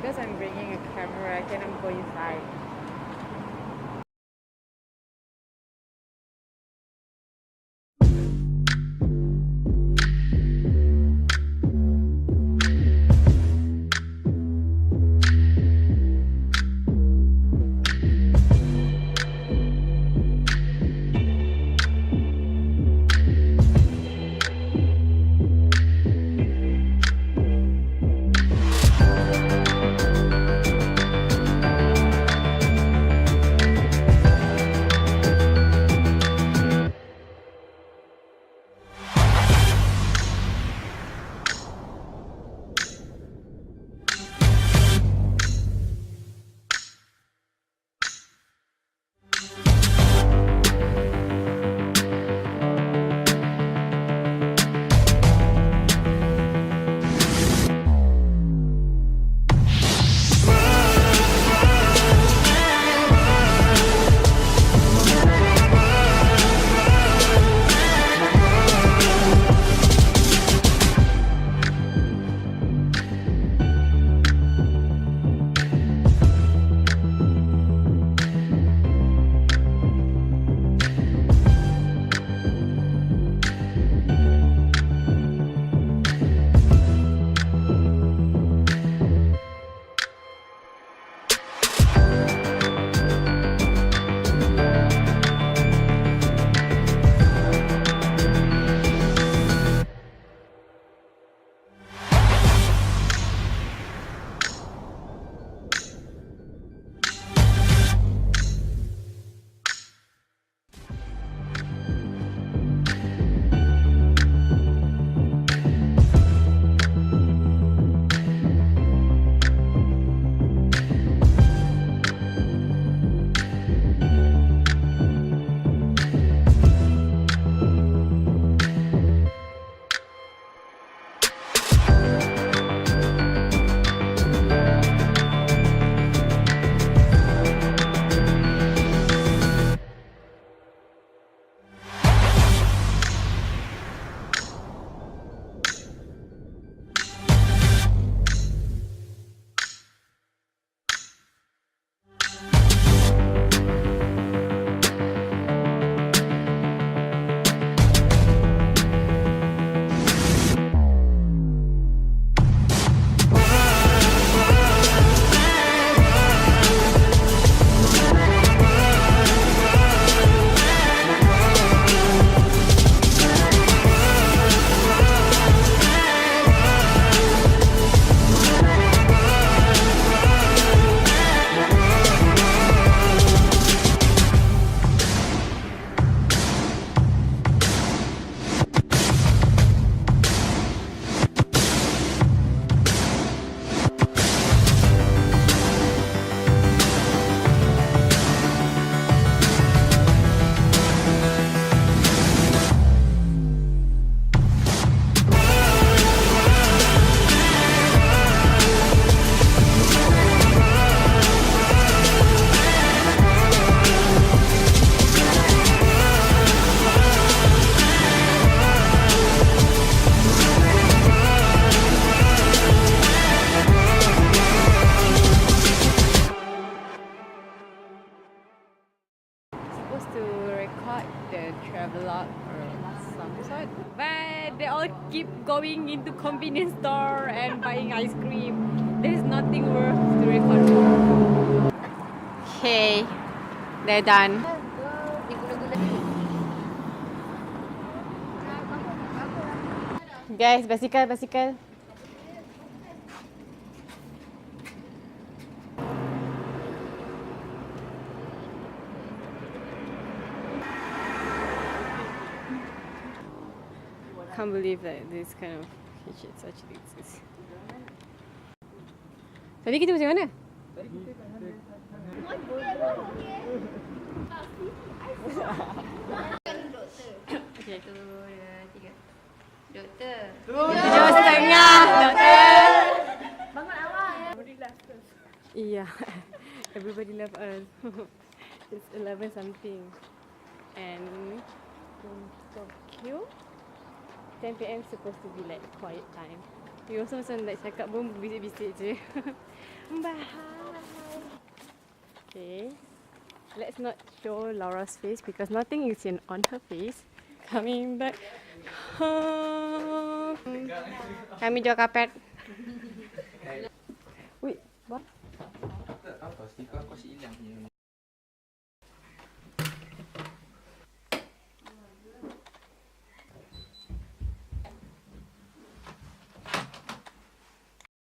because I'm bringing a camera, I cannot go inside. Supposed to record the travelogue or some sort, but they all keep going into convenience store and buying ice cream. There is nothing worth to record. Okay, they're done. Guys, bicycle. Can't believe that this kind of kitchens actually exist. Tadi kita macam mana? Okay. 1, 2, 3. Doktor. 7:30. Doktor. Bangun awal ya. Everybody left us. Yeah. Everybody left us. It's 11 something. And in Tokyo, 10 p.m. supposed to be like quiet time. You also macam nak cakap pun bisik-bisik je. Bye. Okay. Let's not show Laura's face because nothing is on her face. Coming back home. Kami jual kapet. Wait, what? Apa? Stiker kau hilang je.